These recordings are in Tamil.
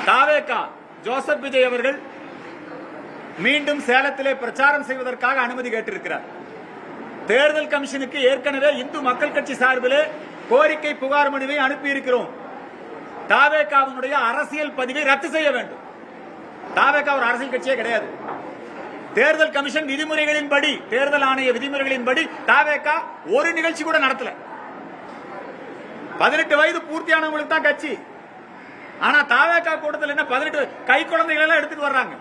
தாவேகா ஜோசப் விஜய் அவர்கள் மீண்டும் சேலத்திலே பிரச்சாரம் செய்வதற்காக அனுமதி கேட்டிருக்கிறார். தேர்தல் கமிஷனுக்கு ஏற்கனவே இந்து மக்கள் கட்சி சார்பிலே கோரிக்கை புகார் மனுவை அனுப்பியிருக்கிறோம். தாவேகாவினுடைய அரசியல் பதிவை ரத்து செய்ய வேண்டும். தாவேகா ஒரு அரசியல் கட்சியே கிடையாது. தேர்தல் கமிஷன் விதிமுறைகளின்படி, தேர்தல் ஆணைய விதிமுறைகளின்படி தாவேகா ஒரு நிகழ்ச்சி கூட நடத்தல. 18 வயது பூர்த்தியானவங்களுக்கு தான் கட்சி. ஆனா தாவேகா கூட்டத்தில் என்ன 18 கை குழந்தைகள் எல்லாம் எடுத்துட்டு வர்றாங்க.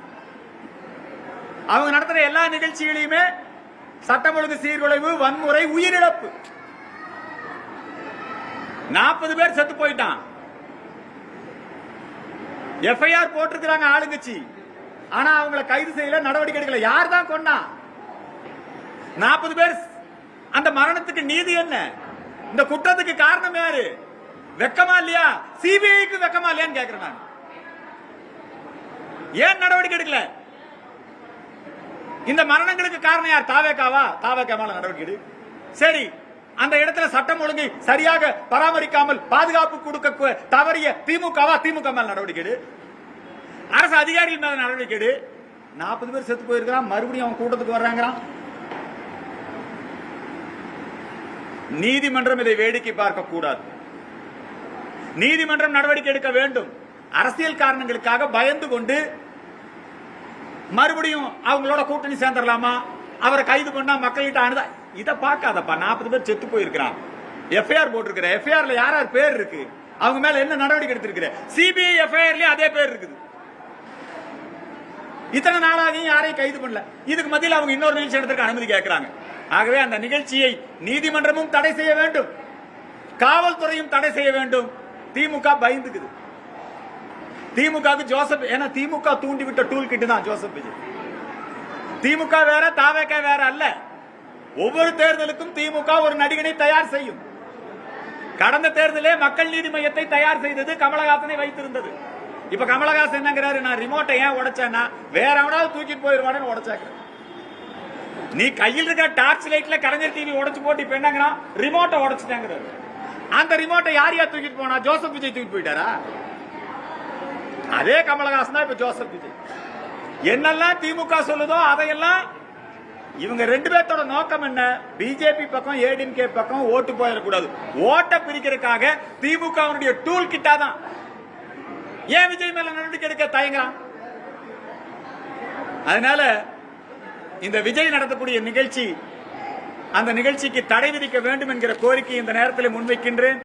அவங்க நடத்துற எல்லா நிகழ்ச்சிகளையுமே சட்டம் ஒழுங்கு சீர்குலைவு, வன்முறை, உயிரிழப்பு. 40 பேர் செத்து போயிட்டான். எஃப்ஐஆர் போட்டிருக்கிறாங்க ஆளுங்கட்சி. ஆனா அவங்களை கைது செய்யல, நடவடிக்கை எடுக்கல. யார் தான் கொண்டா? 40 பேர். அந்த மரணத்துக்கு நீதி என்ன? இந்த குற்றத்துக்கு காரணம் யாரு? வெக்கமா இல்லையா? சிபிஐக்கு வெக்கமா இல்லையான்னு கேக்குறேன் நான். ஏன் நடவடிக்கை எடுக்கல? இந்த மரணங்களுக்கு காரணம் யார்? தாவேகாவா? தாவேகா மேல நடவடிக்கை எடு. சரி, அந்த இடத்துல சட்டம் ஒழுங்கை சரியாக பராமரிக்காமல் பாதுகாப்பு கொடுக்க தவறிய திமுகவா? திமுக மேல நடவடிக்கை எடு. அரசு அதிகாரிகள் மேல நடவடிக்கை எடு. 40 பேர் செத்து போயிருக்கிறான், மறுபடியும் அவன் கூட்டத்துக்கு வர்றாங்கிறான். நீதிமன்றம் இதை வேடிக்கை பார்க்க கூடாது. நீதிமன்றம் நடவடிக்கை எடுக்க வேண்டும். அரசியல் காரணங்களுக்காக பயந்து கொண்டு மறுபடியும் அவங்களோட கூட்டணி சேர்ந்துடலாமா, அவரை கைது பண்ணா மக்கள்கிட்ட அணுதா, இதை பார்க்காதப்பா. 40 பேர் செத்து போயிருக்கிறான். எஃப்ஐஆர் போட்டிருக்கிற. எஃப்ஐஆர்ல யார் யார் பேர் இருக்கு, அவங்க மேல என்ன நடவடிக்கை எடுத்திருக்கிற? சிபிஐ எஃப்ஐஆர்லயும் அதே பேர் இருக்குது. இத்தனை நாளாகவும் யாரையும் கைது பண்ணல. இதுக்கு மத்தியில் அவங்க இன்னொரு நிகழ்ச்சி நடத்துக்கு அனுமதி கேட்கிறாங்க. ஆகவே அந்த நிகழ்ச்சியை நீதிமன்றமும் தடை செய்ய வேண்டும், காவல்துறையும் தடை செய்ய வேண்டும். திமுக பயந்துக்குது. திமுக ஜோசப், ஏன்னா திமுக தூண்டிவிட்ட டூல் கிட் தான் ஜோசப் விஜய். திமுக வேற, தாவேகா வேற அல்ல. ஒவ்வொரு தேர்தலுக்கும் திமுக ஒரு நடிகனை தயார் செய்யும். கடந்த தேர்தலே மக்கள் நீதி மையத்தை தயார் செய்தது கமலஹாசனை வைத்திருந்தது. இப்ப கமலஹாசன் என்னங்கிறாரு, நான் ரிமோட்டை ஏன் உடைச்சேன்னா வேற எவனாவது தூக்கிட்டு போயிருவானு உடைச்சாக்க. நீ கையில் இருக்க டார்ச் லைட்ல கலைஞர் டிவி உடைச்சு போட்டு இப்ப என்னங்கிறா, ரிமோட்டை உடைச்சிட்டாங்கிறாரு. அந்த ரிமோட்டை யார் யார் தூக்கிட்டு போனா? ஜோசப் விஜய் தூக்கிட்டு போயிட்டாரா? அதே கமலஹாசன் தான் இப்ப ஜோசப் விஜய். என்னெல்லாம் திமுக சொல்லுதோ அதையெல்லாம் இவங்க 2 பேர்த்தோட நோக்கம் என்ன? பிஜேபி பக்கம், ஏடிஎம்கே பக்கம் ஓட்டு போயிடக்கூடாது. ஓட்ட பிரிக்கிறதுக்காக திமுக டூல் கிட்டா தான். ஏன் விஜய் மேல நடவடிக்கை எடுக்க தயங்குறான்? அதனால இந்த விஜய் நடத்தக்கூடிய நிகழ்ச்சி, அந்த நிகழ்ச்சிக்கு தடை விதிக்க வேண்டும் என்கிற கோரிக்கை இந்த நேரத்தில் முன்வைக்கின்றேன்.